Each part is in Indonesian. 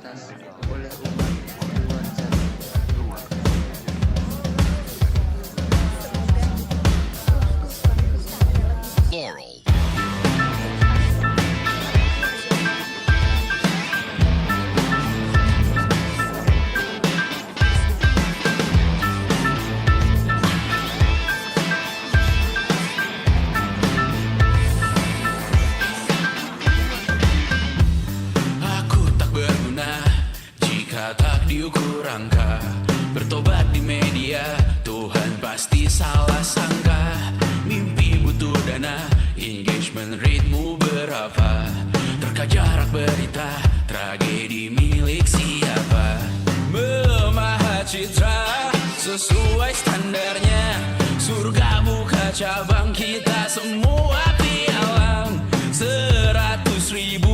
atas oleh umat Tuhan satu. Laurel. Aku tak berguna jika tak diukur angka. Bertobat di media, Tuhan pasti salah sangka. Mimpi butuh dana, engagement ritmu berapa? Terka jarak berita, tragedi milik siapa? Memahat citra sesuai standarnya. Surga buka cabang, kita semua pialang. 100.000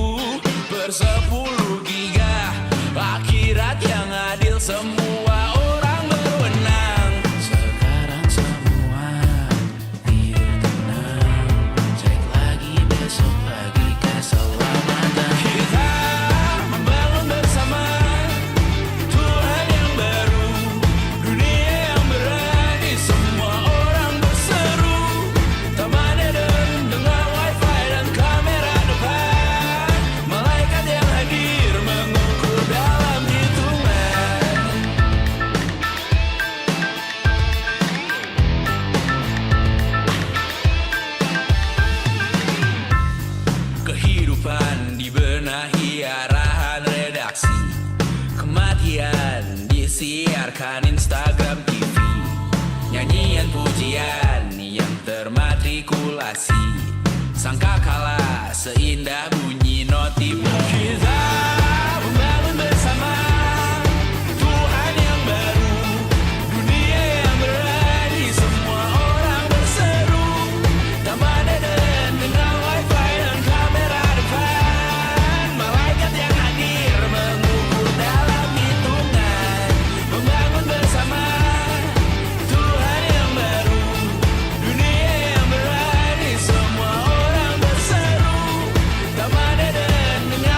per 10 giga. Akhirat yang adil, semua orang berwenang. Sekarang semua tidur tenang. Cek lagi besok pagi keselamatan. Kita membangun bersama Tuhan yang baru, dunia yang berani, semua orang berseru. Taman Eden dengan wifi dan kamera depan. Malaikat yang hadir mengukur dalam hitungan. Kehidupan dibenahi arahan redaksi. Kematian disiarkan Instagram TV. Nyanyian pujian yang termatrikulasi. Sangka kalah seindah bunyi notif. Kita membangun bersama Tuhan yang baru, dunia yang berani, semua orang berseru. Taman Eden dengan wifi dan kamera depan. Malaikat yang hadir mengukur dalam hitungan. Membangun bersama Tuhan yang baru, dunia yang berani, semua orang berseru. Taman Eden dengan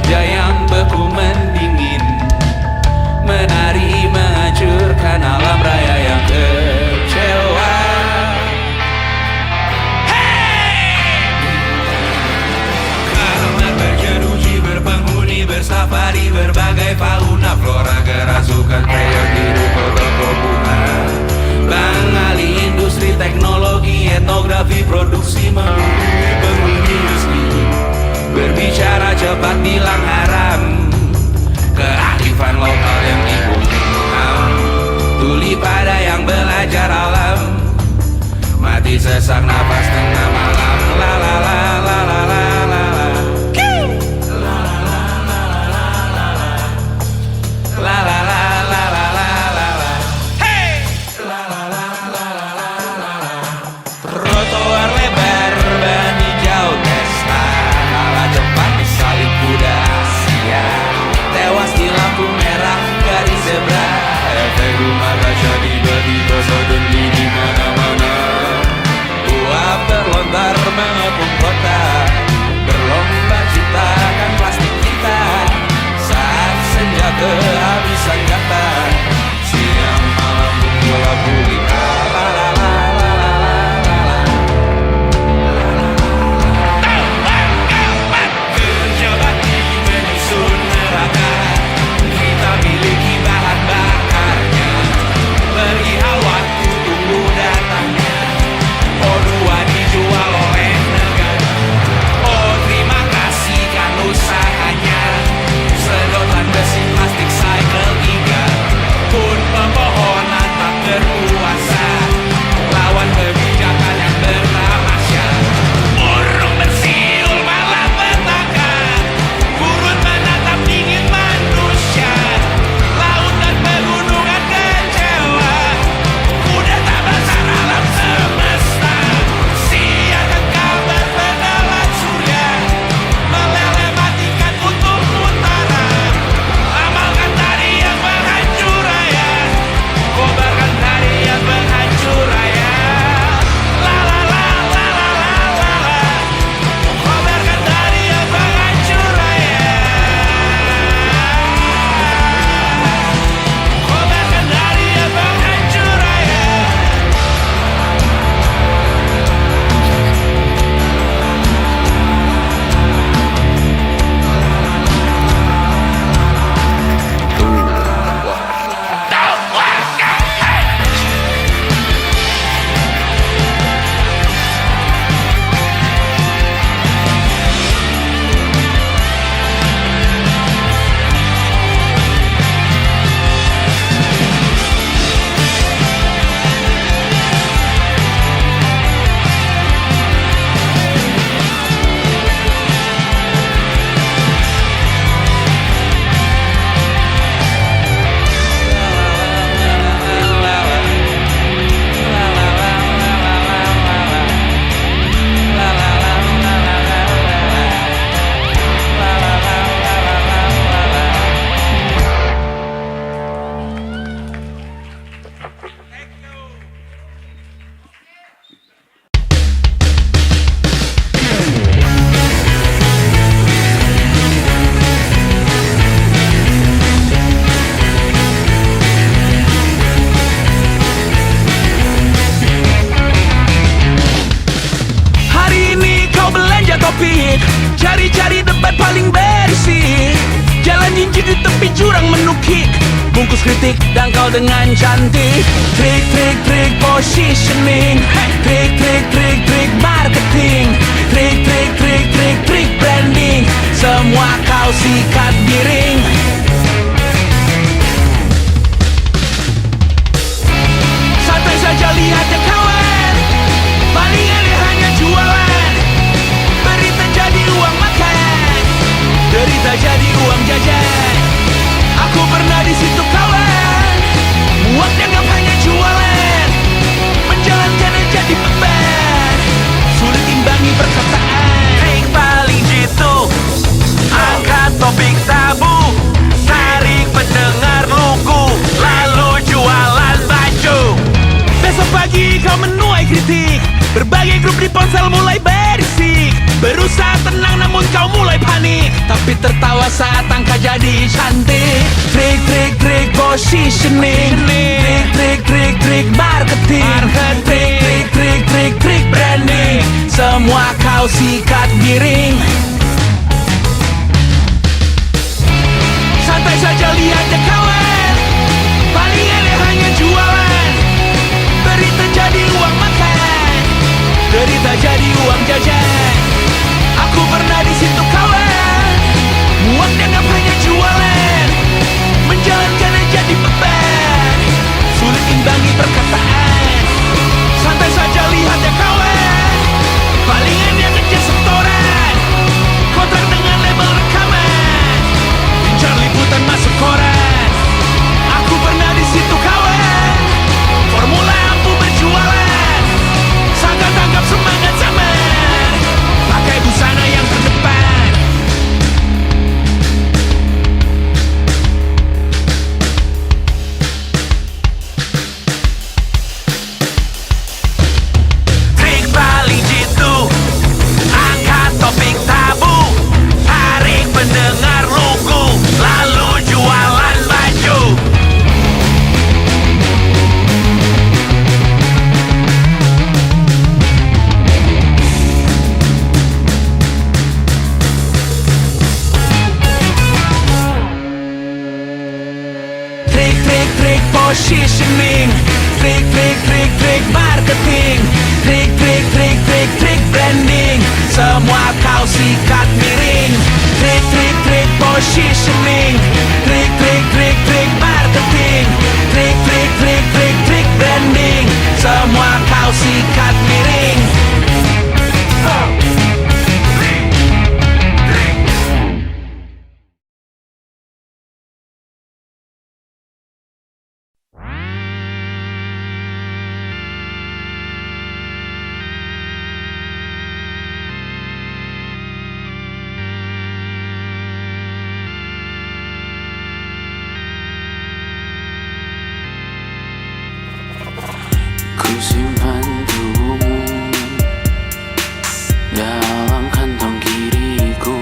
wajah yang beku mendingin, menari menghancurkan alam raya yang kecewa. Karena terjeruji berpenghuni bersafari berbagai fauna flora kerasukan kreatif hidup toko bunga. Mengalih industri teknologi etnografi produksi melalui penghuni resmi. Berbicara cepat bilang haram, kearifan lokal yang dibungkam. Tuli pada yang belajar alam, mati sesak nafas tengah malam. La la la la la la la la. La la la la la la la la. Hey! La la la la la la la la. Trotoar lebar ban hijau Tesla, kalah cepat disalip kuda Asia, tewas di lampu merah garis zebra. Efek rumah kaca tiba-tiba sudden di mana-mana. Uap terlontar mengepung kota, berlomba ciptakan plastik kita. Saat senja kehabisan kata, siang malam bola bumi. La la la la la la la. Kerja bakti menyusun neraka, kita miliki bahan bakarnya. Perihal waktu tunggu datangnya. Oh dua dijual oleh negara. Oh terima kasih kan usahanya. Sedotan besi plastik cycle 3. Pun pepohonan tak berkuasa lawan kebijakan yang bertamasya. Burung bersiul malam petaka, gurun menatap dingin manusia. Laut dan pegunungan kecewa, udah tak besar alam semesta. Siakan kabar penelan surya, meleleh matikan kutub utara. Amalkan tarian penghancur raya, kobarkan tarian penghancur raya. La la la la la la la la. Kobarkan tarian penghancur raya. Kobarkan tarian penghancur raya. Hari ini kau belanja topik, cari-cari debat paling bersih. Jalan jinjit di tepi jurang menukik, bungkus kritik dangkal dengan cantik. Trik positioning, trik marketing, trik branding. Semua kau sikat miring. Santai saja lihat ya kawan, palingan dia hanya jualan. Berita jadi uang makan, derita jadi uang jajan. Aku pernah di situ kawan, muak dianggap hanya jualan, menjalankan jadi beban, sulit imbangi perkataan. Trik paling jitu, angkat topik saat angka jadi cantik. Trik positioning, trik marketing, trik branding. Semua kau sikat miring. Santai saja lihat ya kawan, paling eleh hanya jualan. Derita jadi uang makan, derita jadi uang jajan. Aku pernah di situ kawan, muak dianggap hanya jualan, menjalankannya jadi beban, sulit imbangi perkataan. Santai saja lihat ya kawan, palingan yang ngejar setoran, kontrak dengan label rekaman, gencar liputan masuk koran. Aku pernah di situ kawan, formula ampuh berjualan, sangat tanggap semangat zaman, pakai busana yang terdepan. Trik paling jitu, angkat topik tabu, tarik pendengar lugu, lalu jualan baju. Trik positioning, trik marketing, trik branding. Semua kau sikat miring. Trik positioning, trik marketing, trik branding. Semua kau sikat miring. Ku simpan tubuhmu dalam kantong kiriku.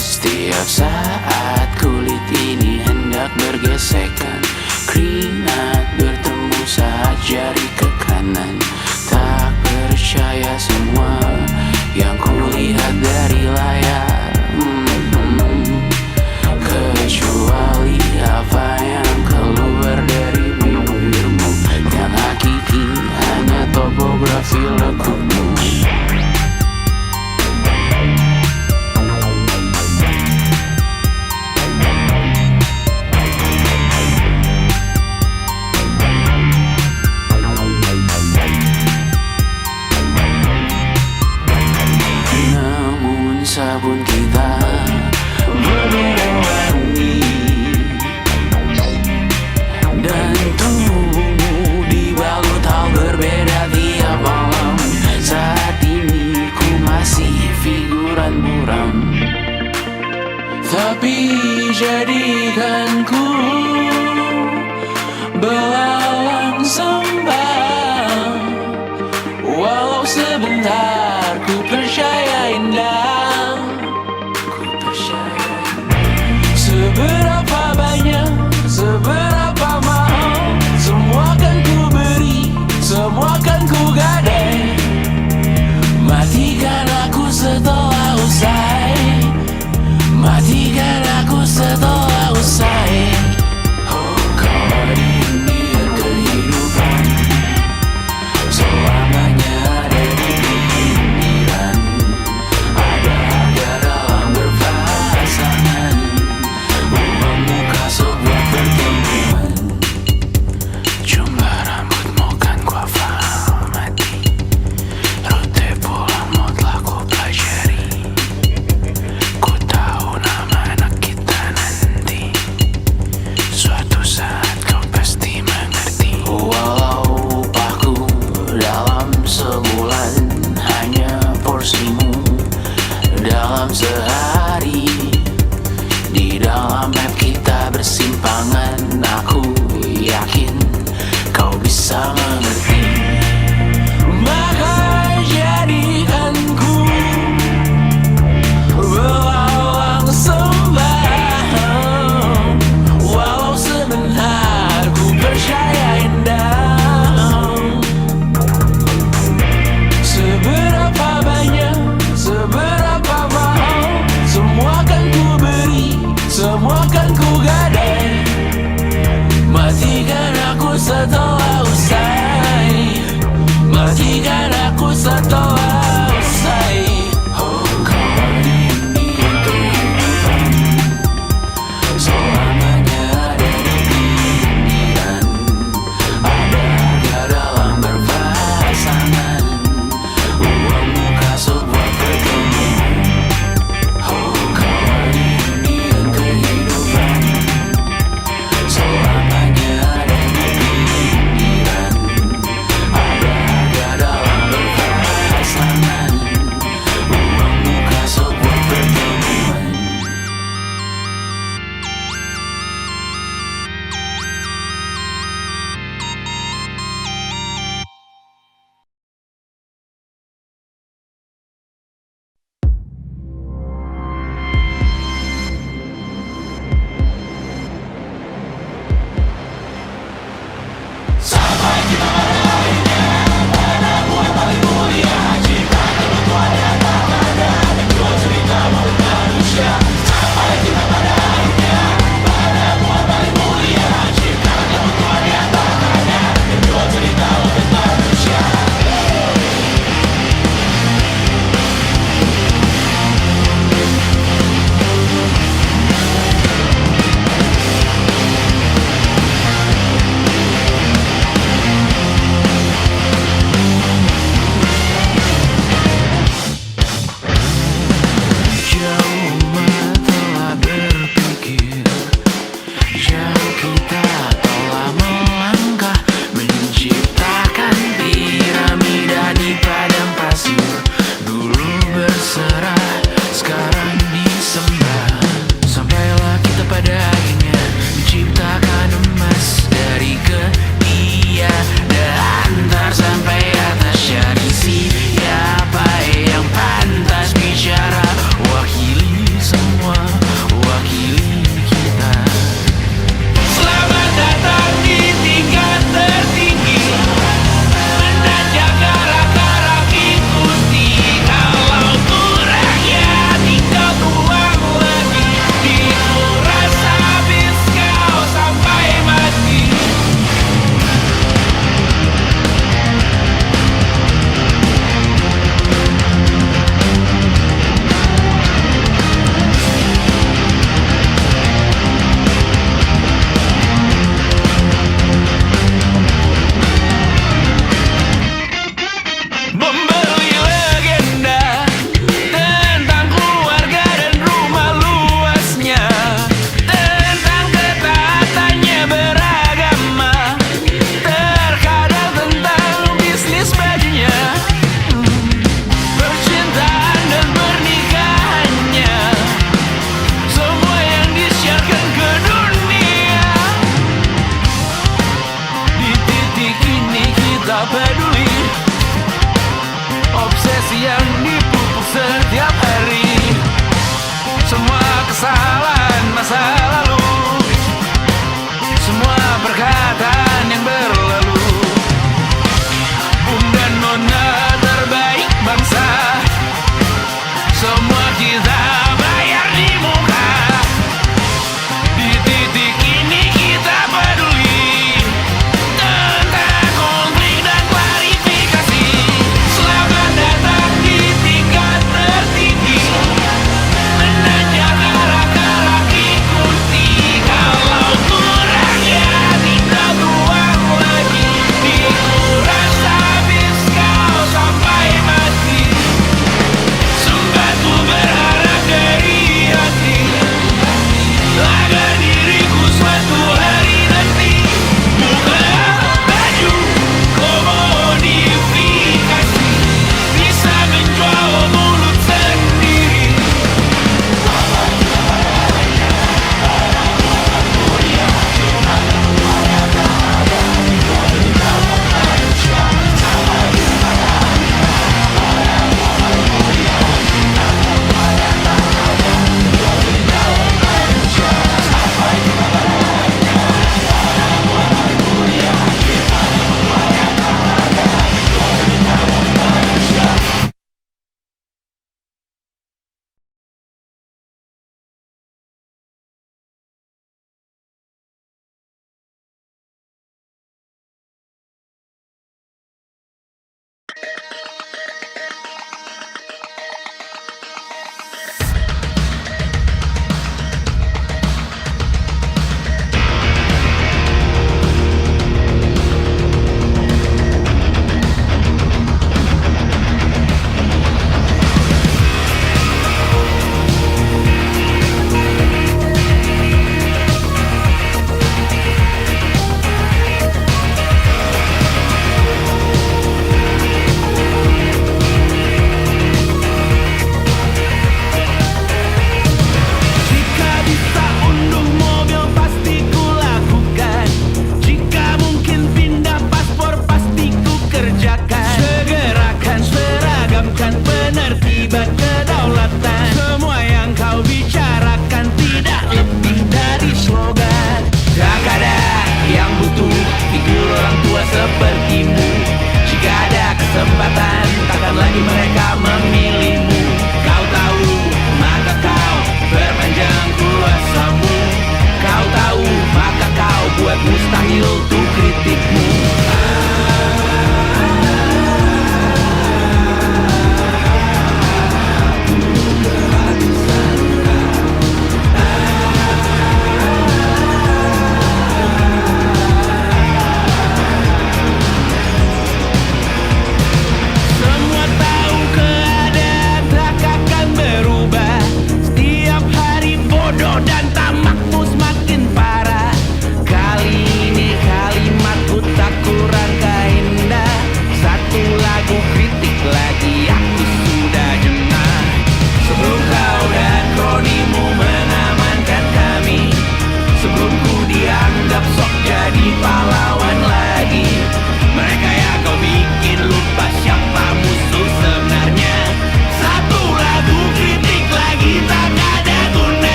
Setiap saat kulit ini hendak bergesekan, keringat bertemu saat jari ke kanan. Tak percaya semua yang kulihat dari layar, kecuali apa yang keluar dari bibirmu. Yang hakiki hanya topografi lekukmu. Namun sabun kita berbeda wangi, dan tubuhmu dibalut hal berbeda tiap malam. Saat ini ku masih figuran buram, tapi jadikan ku belalang sembah. Walau sebentar ku percaya indah, ku percaya indah. Seberapa banyak, seberapa mahal, semua kan ku beri, semua kan ku gadai. Matikan aku setelah usai, matikan aku setelah usai. Oh, kau hadir kehidupan, selamanya ada di pinggiran. Ada harga dalam berpasangan, membuka sebuah pertemuan. Jumlah rambutmu kan ku hafal mati, rute pulangmu telah ku pelajari. Ku tahu nama anak kita nanti, suatu saat kau pasti mengerti. Walau upahku dalam sebulan hanya porsimu, dalam sehari di dalam map kita bersimpangan. Aku yakin kau bisa mengerti. Maka jadikan ku belalang sembah.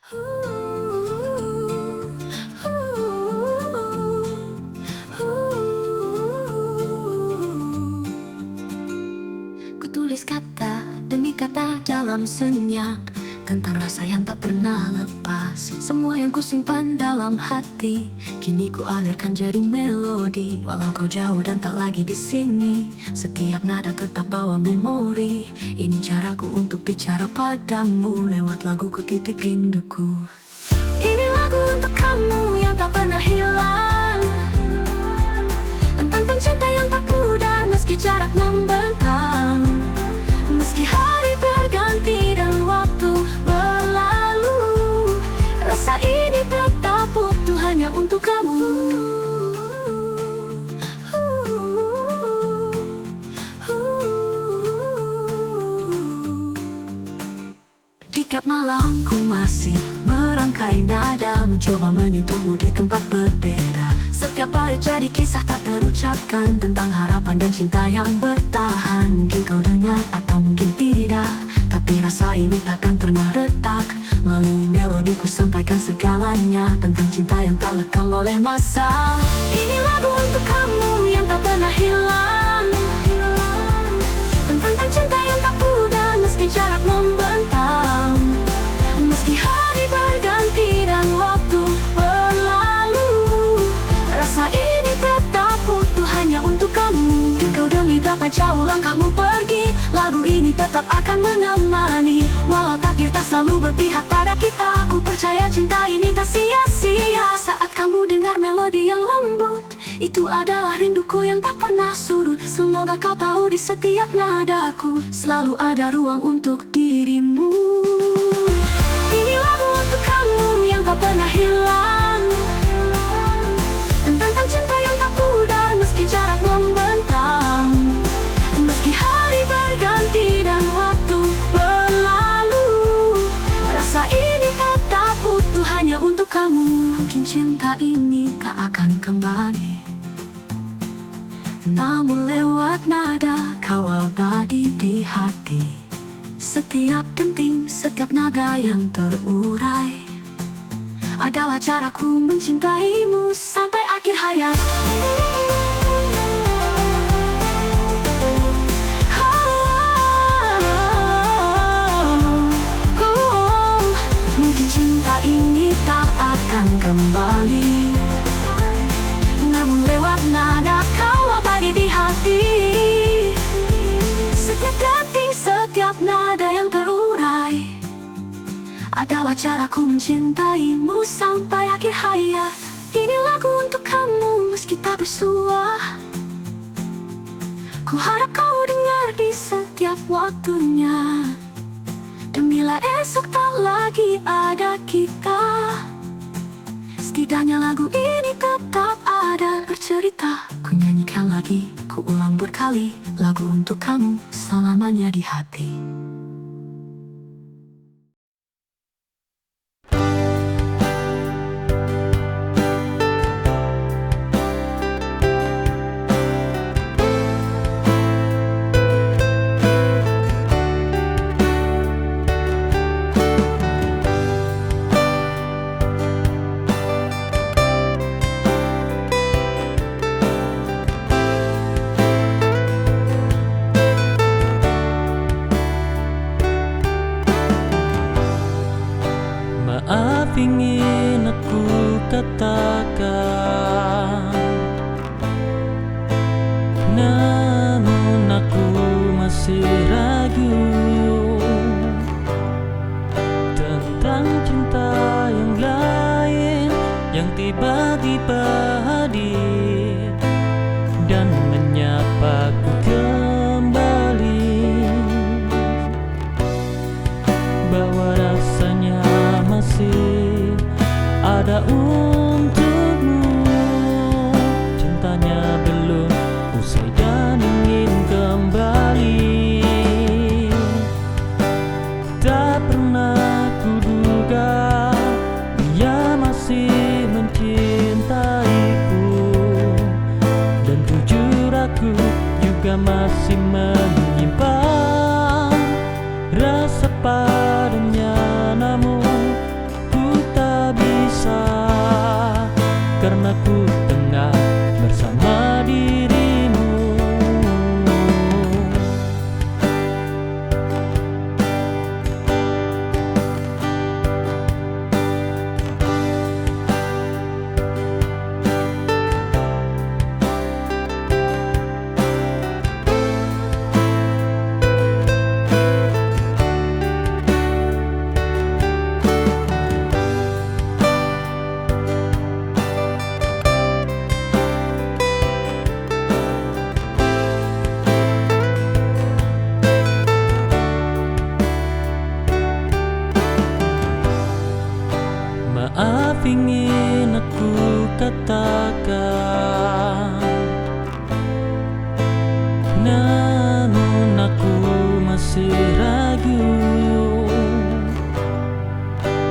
Kutulis kata demi kata dalam senyap tentang rasa yang tak pernah lepas. Semua yang kusimpan dalam hati kini ku alirkan jadi melodi. Walau kau jauh dan tak lagi di sini, setiap nada tetap bawa memori. Ini caraku untuk bicara padamu lewat laguku titik rinduku. Ini lagu untuk kamu yang tak pernah hilang, tentang cinta yang tak pudar meski jarak membentang. Meski hari berganti dan waktu berlalu, rasa ini tetap utuh hanya untuk kamu. Tiap malam ku masih merangkai nada, mencoba menyentuhmu di tempat berbeda. Setiap bait jadi kisah tak terucapkan tentang harapan dan cinta yang bertahan. Mungkin kau dengar atau mungkin tidak, tapi rasa ini takkan pernah retak. Melalui melodi ku sampaikan segalanya tentang cinta yang tak lekang oleh masa. Ini lagu untuk kamu yang tak pernah hilang, tentang cinta yang tak pudar meski jarak membentang. Meski hari berganti dan waktu berlalu, rasa ini tetap utuh hanya untuk kamu. Kau demi berapa jauh langkahmu pergi, lagu ini tetap akan menemani. Walau takdir tak selalu berpihak pada kita, aku percaya cinta ini tak sia-sia. Saat kamu dengar melodi yang lembut, itu adalah rinduku yang tak pernah surut. Semoga kau tahu di setiap nadaku selalu ada ruang untuk dirimu. Ini lagu untuk kamu yang tak pernah hilang, tentang cinta yang tak pudar meski jarak membentang. Meski hari berganti dan waktu berlalu, rasa ini tetap utuh hanya untuk kamu. Mungkin cinta ini tak akan kembali, namun lewat nada kau abadi di hati. Setiap denting, setiap nada yang terurai adalah caraku mencintaimu sampai akhir hayat. Mungkin cinta ini tak akan kembali, namun lewat nada kau abadi di hati. Setiap detik, setiap nada yang terurai adalah caraku mencintaimu sampai akhir hayat. Ini lagu untuk kamu meski tak bersuah, ku harap kau dengar di setiap waktunya. Dan bila esok tak lagi ada kita, setidaknya lagu ini tetap ada bercerita. Ku nyanyikan lagi, ku ulang berkali, lagu untuk kamu selamanya di hati. Maaf ingin aku katakan, namun aku masih ragu tentang cinta yang lain yang tiba-tiba hadir dan menyapaku kembali, bahwa rasanya masih ada untukmu. Cintanya belum usai dan ingin kembali. Tak pernah kuduga dia masih mencintaiku, dan jujur aku juga masih menyimpan rasa padanya. Namun ku tengah bersama dirimu. Maaf ingin aku katakan, namun aku masih ragu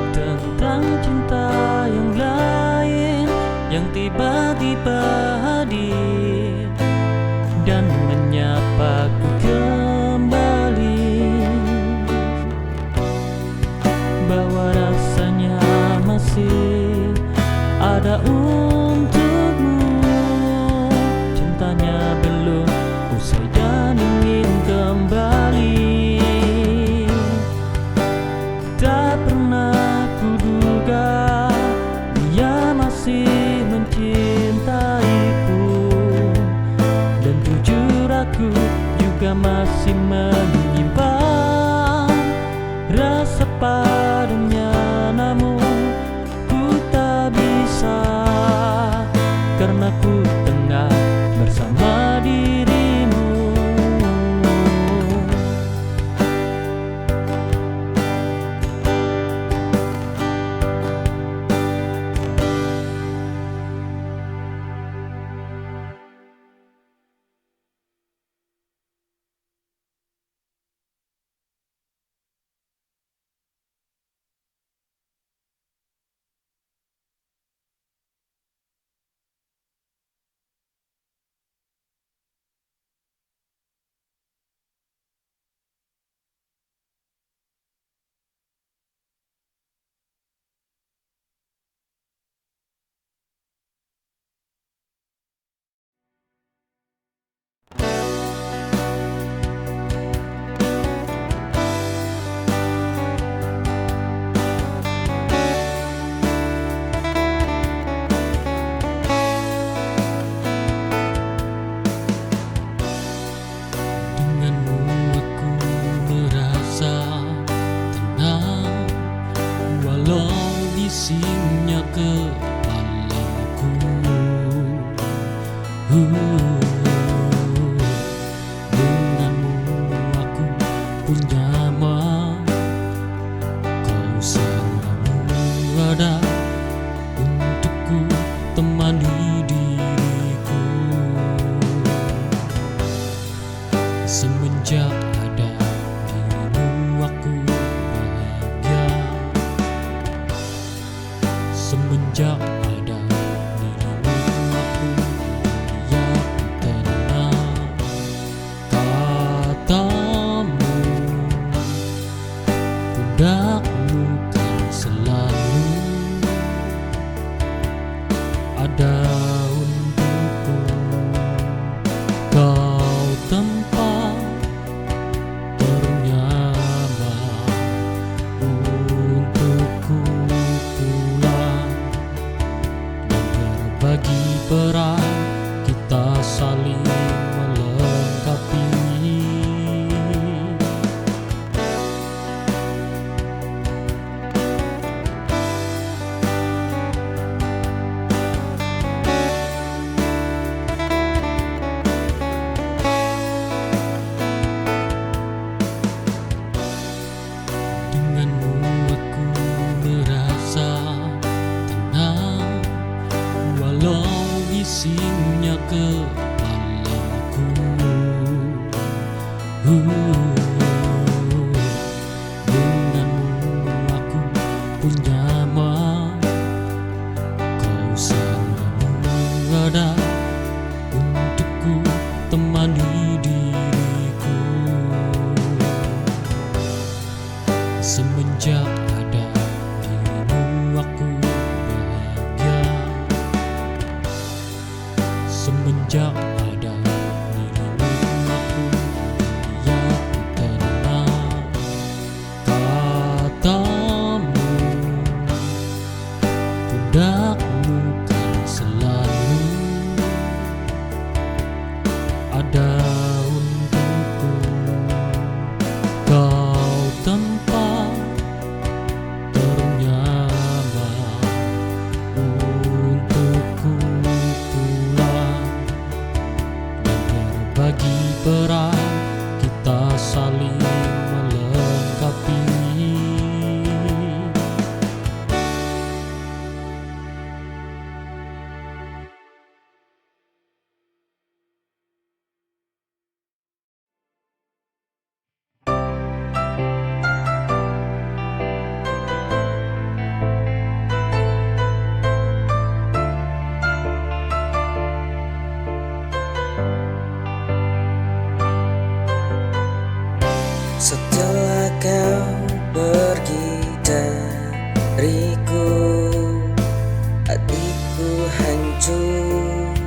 tentang cinta yang lain yang tiba-tiba hadir dan menyapaku kembali, bahwa rasanya masih ada untukmu. Cintanya belum usai dan ingin kembali. Tak pernah kuduga dia masih mencintaiku, dan jujur aku juga masih menyimpan rasa padanya. Namun ku tak bisa, karena ku tengah bersama dirimu. Bisingnya kepalaku, denganmu aku pun nyaman. Kau selalu ada untukku, temani diriku. Semenjak ada dirimu aku bahagia. Semenjak ada dirimu aku tenang. Katamu pundakmu kan selalu ada untukku. Kau tempat ternyaman untukku pulang, dan berbagi peran kita saling melengkapi. Denganmu aku merasa tenang, walau bisingnya kepalaku. Denganmu aku pun nyaman. Kau selalu ada untukku, temani diriku. Semenjak ada dirimu aku bahagia. Semenjak ada dirimu aku kenal katamu, pundakmu kan selalu ada untukku. Kau tempat ternyaman untukku pulang, dan berbagi peran kita saling melengkapi. Setelah kau pergi dariku, hatiku hancur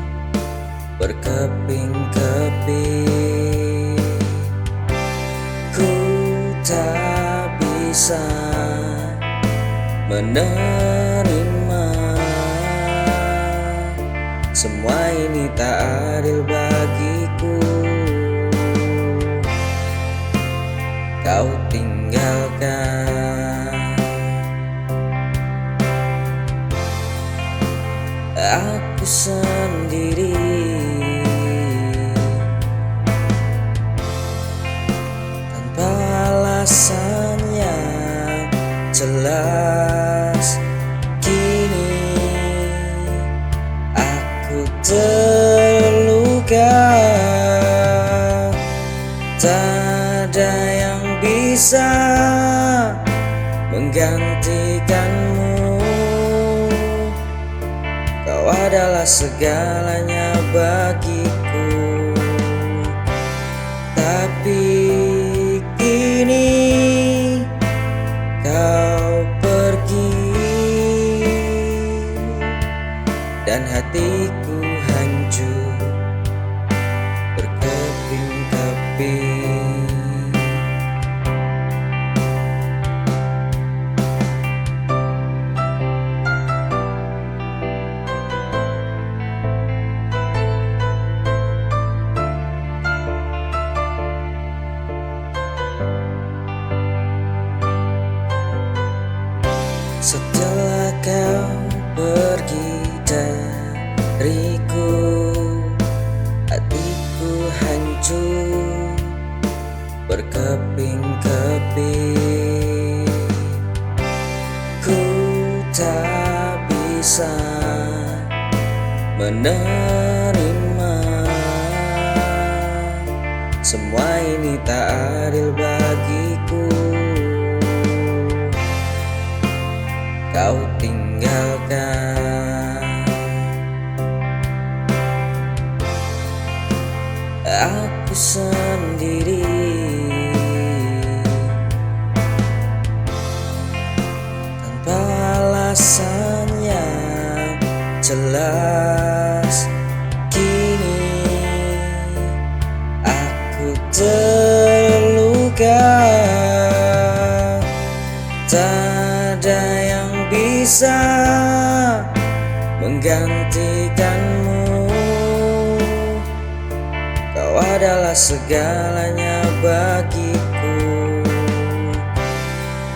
berkeping-keping. Ku tak bisa menerima, semua ini tak adil bagiku. Kau tinggalkan aku sendiri, tanpa alasan yang jelas. Kini aku terluka, tak ada yang bisa menggantikanmu. Kau adalah segalanya bagiku, tapi kini kau pergi dan hatiku hancur berkeping-keping. Setelah kau pergi dariku, hatiku hancur berkeping-keping. Ku tak bisa menerima, semua ini tak adil bagiku. Kau tinggalkan aku sendiri, tanpa alasan yang jelas. Kini aku terluka, tak ada yang bisa menggantikanmu. Kau adalah segalanya bagiku,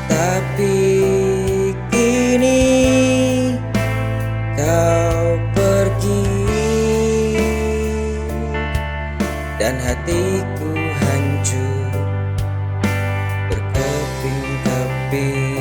tapi kini kau pergi dan hatiku hancur berkeping-keping.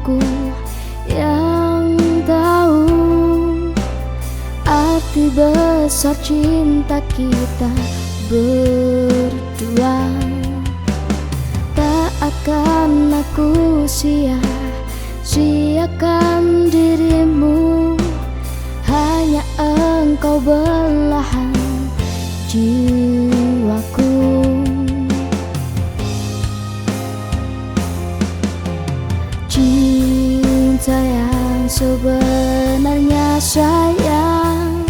aku yang tahu arti besar cinta kita berdua. Tak akan aku sia-siakan dirimu, hanya engkau belahan jiwaku. Cinta yang sebenarnya sayang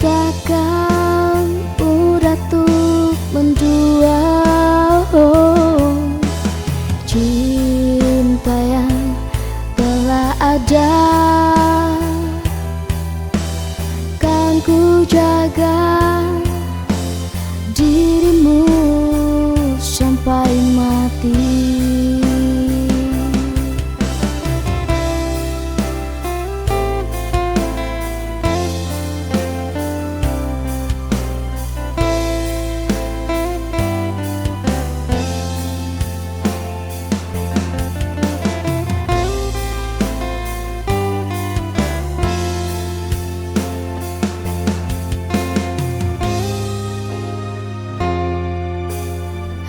takkan mudah untuk mendua. Cinta yang telah ada kan ku jaga dirimu sampai mati.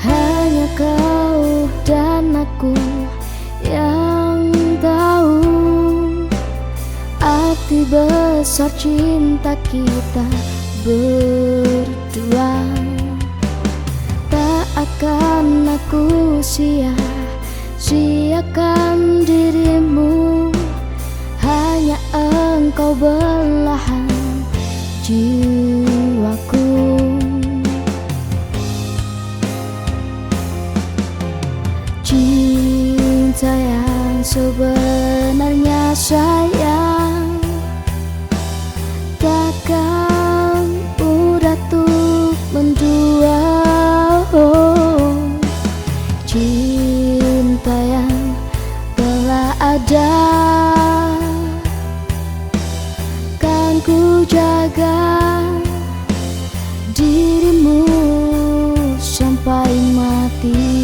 Hanya kau dan aku yang tahu arti besar cinta kita berdua. Tak akan aku sia-siakan dirimu, hanya engkau belahan jiwaku. Cinta yang sebenarnya sayang takkan mudah untuk mendua. Cinta yang telah ada kan ku jaga dirimu sampai mati.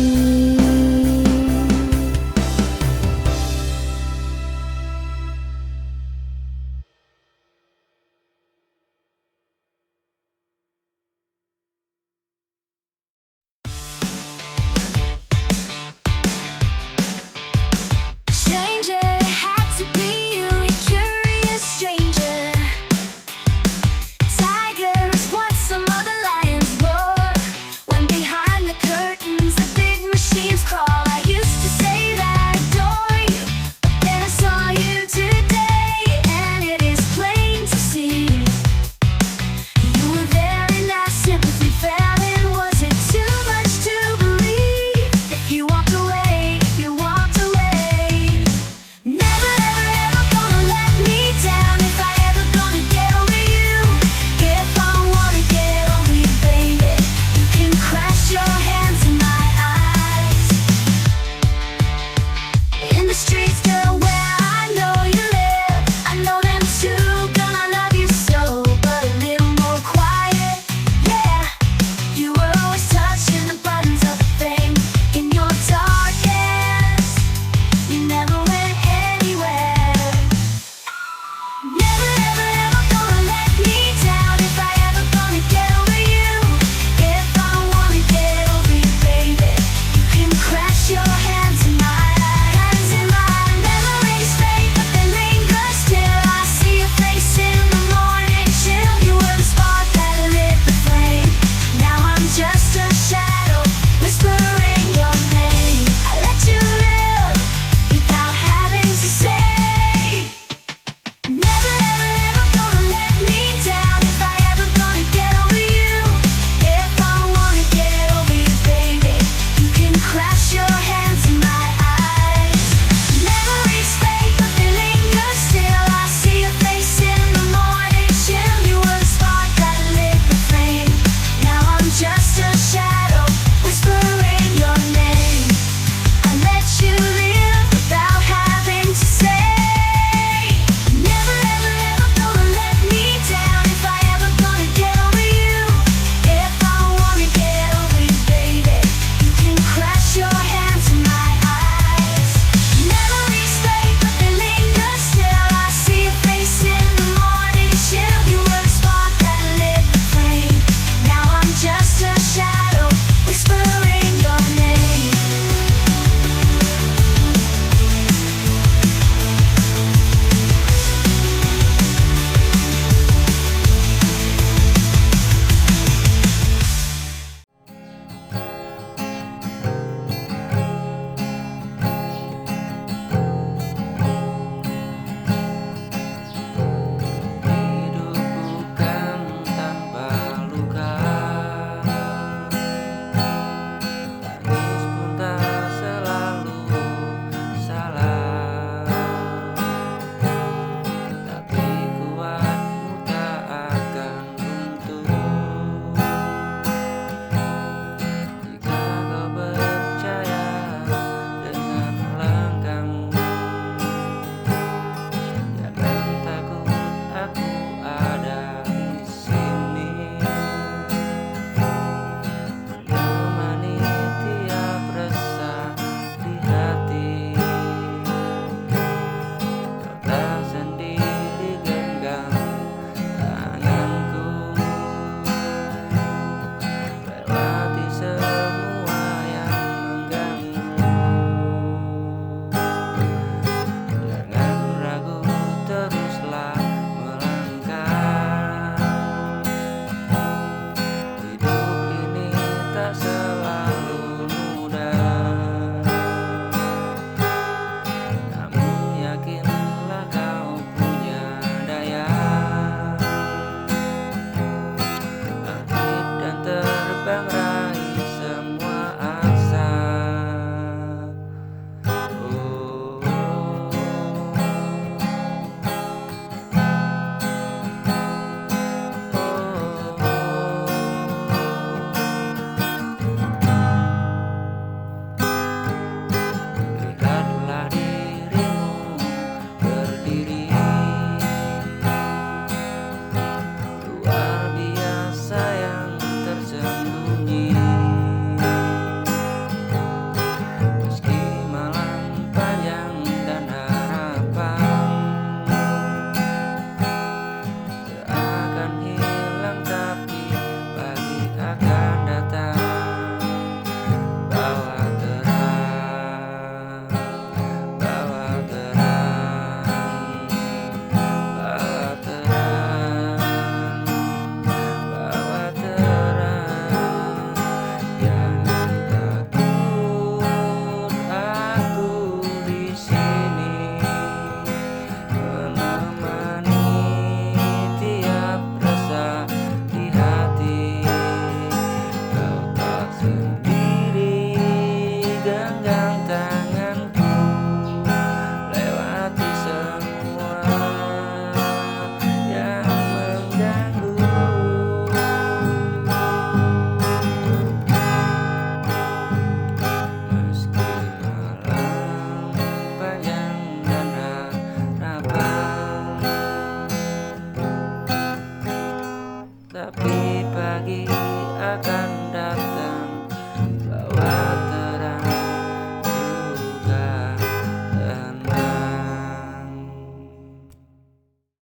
akan